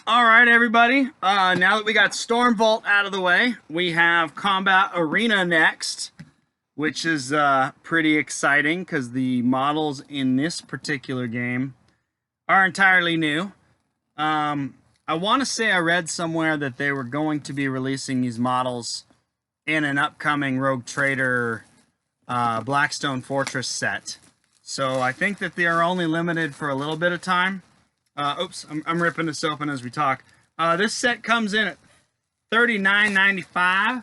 All right, everybody. Now that we got Storm Vault out of the way, we have Combat Arena next, which is pretty exciting because the models in this particular game are entirely new. I want to say I read somewhere that they were going to be releasing these models in an upcoming Rogue Trader Blackstone Fortress set. So I think that they are only limited for a little bit of time. Oops, I'm ripping this open as we talk. This set comes in at $39.95,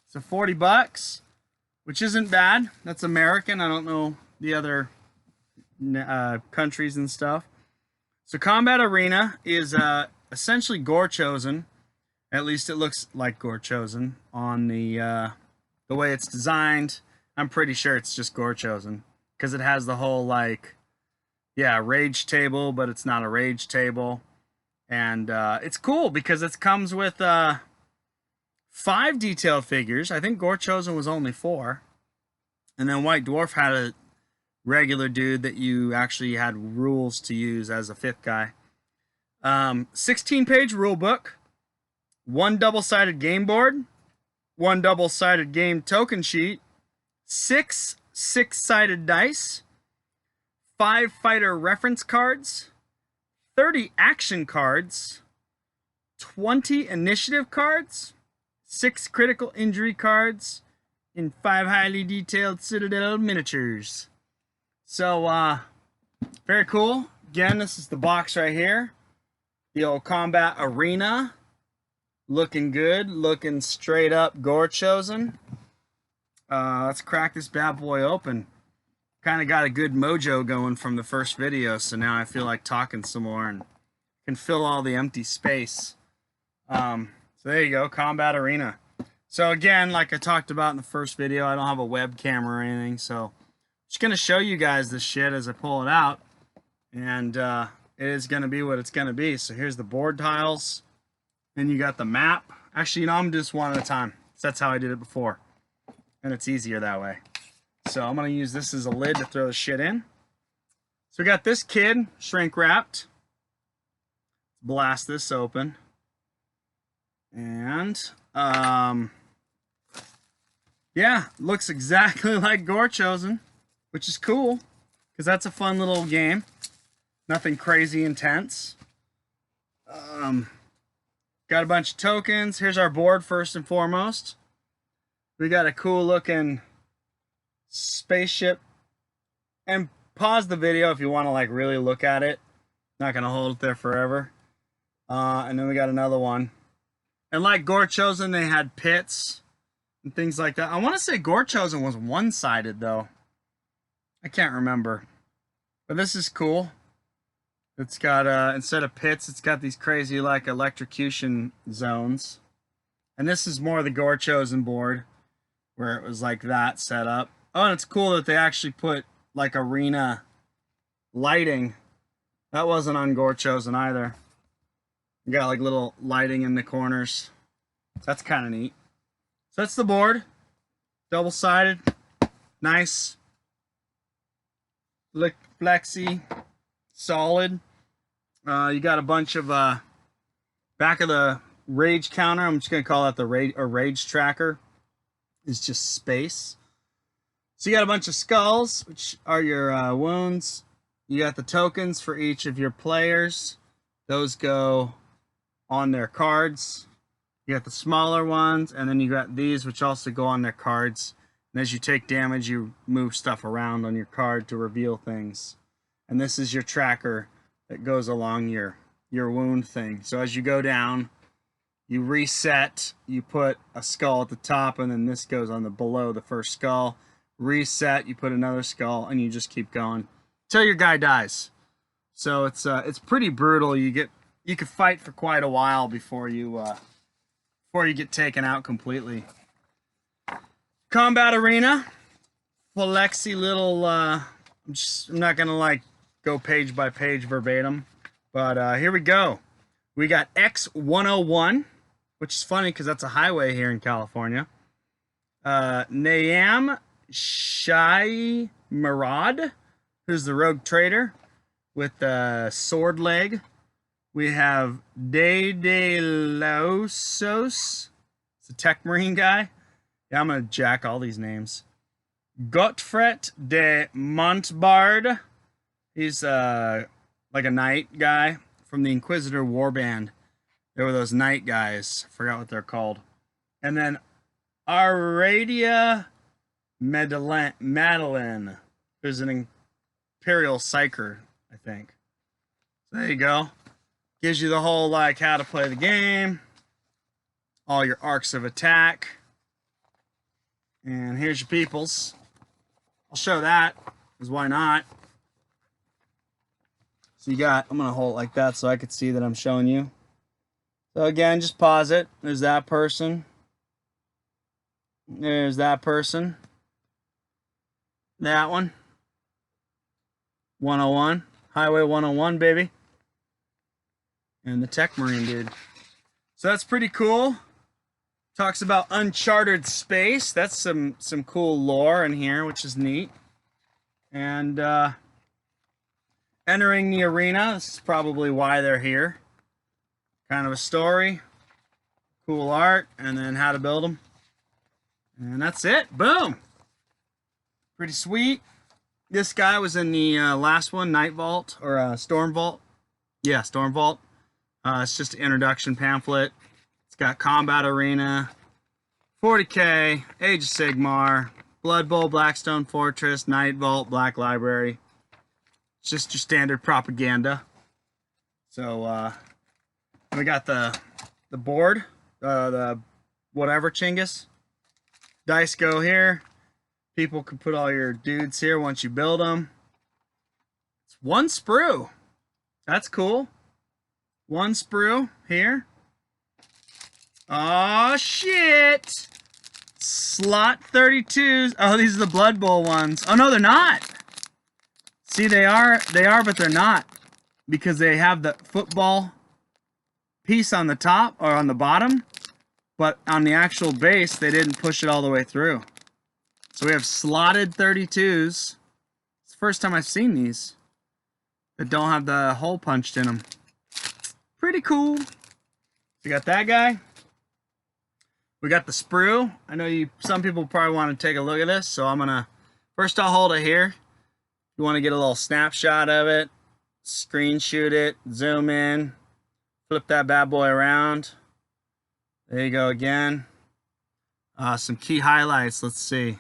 so 40 bucks, which isn't bad. That's American. I don't know the other countries and stuff. So Combat Arena is essentially Gore Chosen. At least it looks like Gore Chosen on the way it's designed. I'm pretty sure it's just Gore Chosen because it has the whole rage table, but it's not a rage table. And it's cool because it comes with 5 detailed figures. I think Gore Chosen was only 4. And then White Dwarf had a regular dude that you actually had rules to use as a 5th guy. 16-page rule book, 1 double-sided game board, 1 double-sided game token sheet, 6 six-sided dice, 5 fighter reference cards, 30 action cards, 20 initiative cards, 6 critical injury cards, and 5 highly detailed Citadel miniatures. So, very cool. Again, this is the box right here. The old Combat Arena. Looking good. Looking straight up Gore Chosen. Let's crack this bad boy open. Kind of got a good mojo going from the first video, so now I feel like talking some more and can fill all the empty space. So there you go, Combat Arena. So again, like I talked about in the first video, I don't have a webcam or anything, so I'm just going to show you guys this shit as I pull it out. And it is going to be what it's going to be. So here's the board tiles. Then you got the map. Actually, you know, I'm just one at a time. So that's how I did it before. And it's easier that way. So I'm going to use this as a lid to throw the shit in. So we got this kid shrink wrapped. Blast this open. And, yeah, looks exactly like Gore Chosen, which is cool, because that's a fun little game. Nothing crazy intense. Got a bunch of tokens. Here's our board first and foremost. We got a cool looking spaceship. And pause the video if you want to like really look at it. Not going to hold it there forever. And then we got another one. And like Gore Chosen, they had pits and things like that. I want to say Gore Chosen was one-sided, though. I can't remember. But this is cool. It's got, instead of pits, it's got these crazy, like, electrocution zones. And this is more the Gore Chosen board, where it was like that set up. Oh, and it's cool that they actually put, like, arena lighting. That wasn't on Gore Chosen either. You got like little lighting in the corners. That's kind of neat. So that's the board. Double-sided. Nice. Look flexy. Solid. You got a bunch of back of the rage counter. I'm just going to call that the rage tracker. It's just space. So you got a bunch of skulls, which are your wounds. You got the tokens for each of your players. Those go on their cards. You got the smaller ones, and then you got these, which also go on their cards. And as you take damage, you move stuff around on your card to reveal things. And this is your tracker that goes along your wound thing. So as you go down, you reset, you put a skull at the top, and then this goes on the below the first skull. Reset, you put another skull, and you just keep going till your guy dies. So it's pretty brutal. You could fight for quite a while before you get taken out completely. Combat Arena, flexy little. I'm not gonna like go page by page verbatim, but here we go. We got X101, which is funny because that's a highway here in California. Nayam Shai Marad, who's the rogue trader with the sword leg. We have De Losos. It's a Tech Marine guy. Yeah, I'm going to jack all these names. Gottfried de Montbard. He's like a knight guy from the Inquisitor Warband. They were those knight guys. I forgot what they're called. And then Aradia Madeline, who's an Imperial Psyker, I think. So there you go. Gives you the whole, like, how to play the game. All your arcs of attack. And here's your peoples. I'll show that, because why not? So you got, I'm going to hold it like that so I can see that I'm showing you. So again, just pause it. There's that person. There's that person. That one. 101. Highway 101, baby. And the Tech Marine dude. So that's pretty cool. Talks about uncharted space. That's some cool lore in here, which is neat. And entering the arena. This is probably why they're here. Kind of a story. Cool art. And then how to build them. And that's it. Boom. Pretty sweet. This guy was in the last one, Night Vault, or Storm Vault. Yeah, Storm Vault. It's just an introduction pamphlet. It's got Combat Arena, 40K, Age of Sigmar, Blood Bowl, Blackstone Fortress, Night Vault, Black Library. It's just your standard propaganda. So we got the board, the whatever Chinggis. Dice go here. People can put all your dudes here once you build them. It's one sprue. That's cool. One sprue here. Oh shit! Slot 32s. Oh, these are the Blood Bowl ones. Oh no, they're not. See, they are, but they're not, because they have the football piece on the top or on the bottom, but on the actual base they didn't push it all the way through. So we have slotted 32s. It's the first time I've seen these that don't have the hole punched in them. Pretty cool. We got that guy. We got the sprue. I know some people probably want to take a look at this, so I'm gonna first I'll hold it here. You want to get a little snapshot of it, screen shoot it, zoom in, flip that bad boy around. There you go again. Some key highlights. Let's see.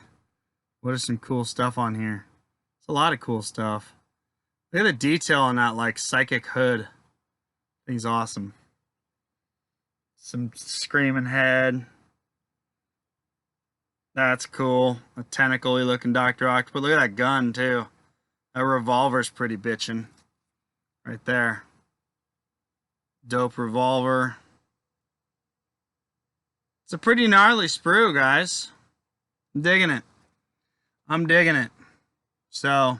What is some cool stuff on here? It's a lot of cool stuff. Look at the detail on that, like, psychic hood. Thing's awesome. Some screaming head. That's cool. A tentacle-y looking Dr. Octopus. Look at that gun, too. That revolver's pretty bitchin'. Right there. Dope revolver. It's a pretty gnarly sprue, guys. I'm digging it. I'm digging it. So,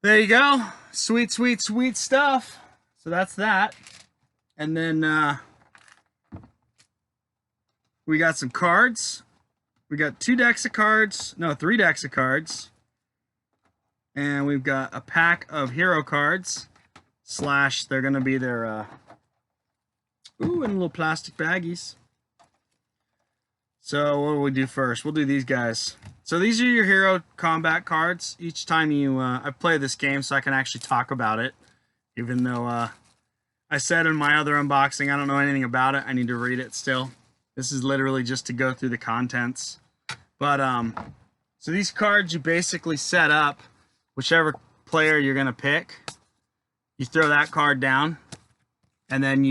there you go. Sweet, sweet, sweet stuff. So that's that. And then we got some cards. We got 2 decks of cards. No, 3 decks of cards. And we've got a pack of hero cards. Slash, they're going to be their... Ooh, in little plastic baggies. So what do we do first? We'll do these guys. So these are your hero combat cards. Each time you... I play this game so I can actually talk about it. Even though I said in my other unboxing I don't know anything about it. I need to read it still. This is literally just to go through the contents. But, so these cards you basically set up. Whichever player you're going to pick. You throw that card down. And then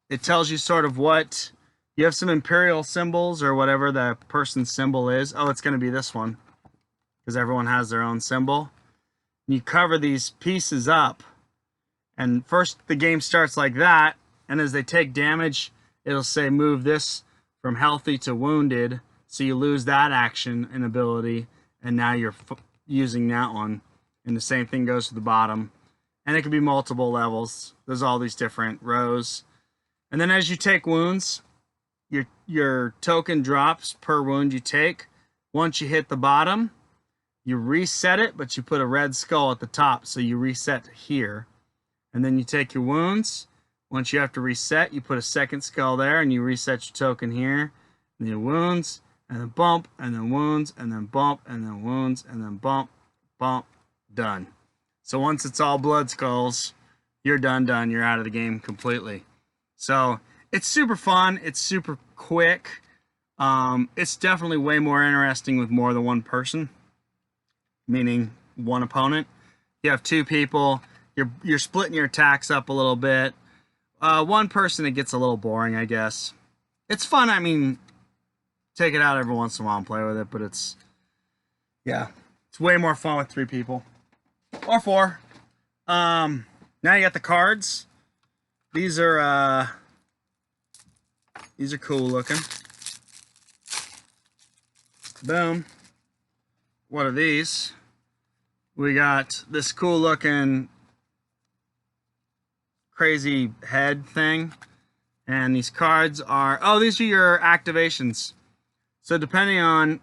it tells you sort of what... You have some Imperial symbols or whatever the person's symbol is. Oh, it's going to be this one. Because everyone has their own symbol. And you cover these pieces up. And first the game starts like that. And as they take damage, it'll say move this from healthy to wounded. So you lose that action and ability. And now you're using that one. And the same thing goes to the bottom. And it can be multiple levels. There's all these different rows. And then as you take wounds... Your token drops per wound you take. Once you hit the bottom, you reset it, but you put a red skull at the top, so you reset here. And then you take your wounds. Once you have to reset, you put a second skull there, and you reset your token here. And your wounds, and then bump, and then wounds, and then bump, and then wounds, and then bump, bump, done. So once it's all blood skulls, you're done. You're out of the game completely. So it's super fun. It's super quick. It's definitely way more interesting with more than one person, meaning one opponent. You have two people. You're splitting your attacks up a little bit. One person, it gets a little boring, I guess. It's fun. I mean, take it out every once in a while and play with it, but it's way more fun with 3 people or 4. Now you got the cards. These are cool looking. Boom. What are these? We got this cool looking crazy head thing, and these cards are, these are your activations. So depending on,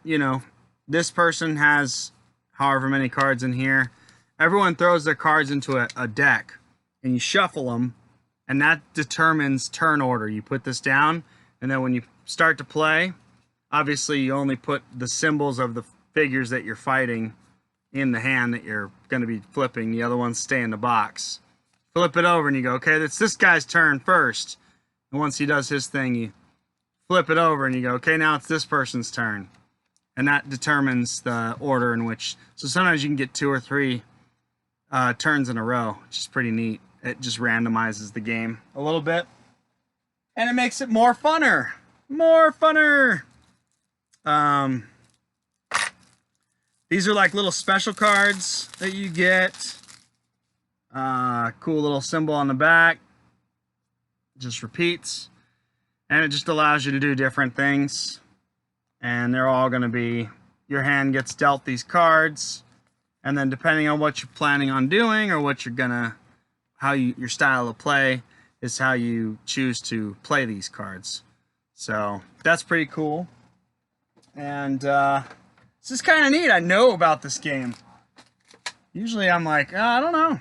this person has however many cards in here. Everyone throws their cards into a deck, and you shuffle them, and that determines turn order. You put this down, and then when you start to play, obviously you only put the symbols of the figures that you're fighting in the hand that you're going to be flipping. The other ones stay in the box. Flip it over and you go, okay, it's this guy's turn first. And once he does his thing, you flip it over and you go, okay, now it's this person's turn. And that determines the order in which, so sometimes you can get 2 or 3 turns in a row, which is pretty neat. It just randomizes the game a little bit. And it makes it more funner. More funner. These are like little special cards that you get. Cool little symbol on the back. Just repeats. And it just allows you to do different things. And they're all going to be, your hand gets dealt these cards. And then depending on what you're planning on doing or what you're going to, your style of play is how you choose to play these cards. So that's pretty cool. And this is kind of neat. I know about this game. Usually I'm like, I don't know.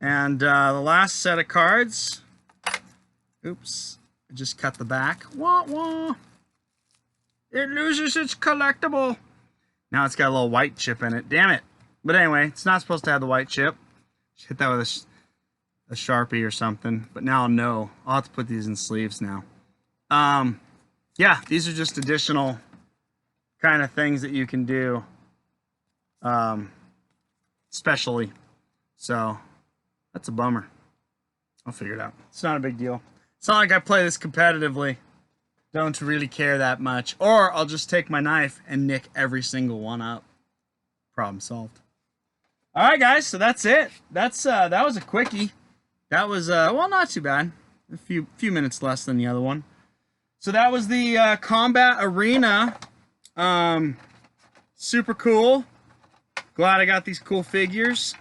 And the last set of cards. Oops. I just cut the back. Wah, wah. It loses its collectible. Now it's got a little white chip in it. Damn it. But anyway, it's not supposed to have the white chip. Just hit that with a Sharpie or something. But now I'll know. I'll have to put these in sleeves now. Yeah, these are just additional kind of things that you can do specially. So that's a bummer. I'll figure it out. It's not a big deal. It's not like I play this competitively. Don't really care that much. Or I'll just take my knife and nick every single one up. Problem solved. All right, guys. So that's it. That was a quickie. That was well, not too bad. A few minutes less than the other one. So that was the Combat Arena. Super cool. Glad I got these cool figures.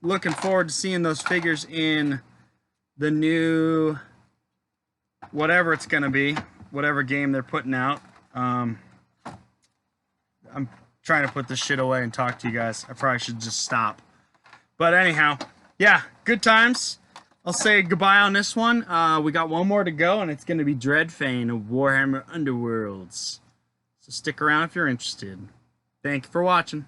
Looking forward to seeing those figures in the new whatever it's gonna be, whatever game they're putting out. I'm trying to put this shit away and talk to you guys. I probably should just stop. But anyhow, yeah, good times. I'll say goodbye on this one. We got one more to go, and it's going to be Dreadfane of Warhammer Underworlds. So stick around if you're interested. Thank you for watching.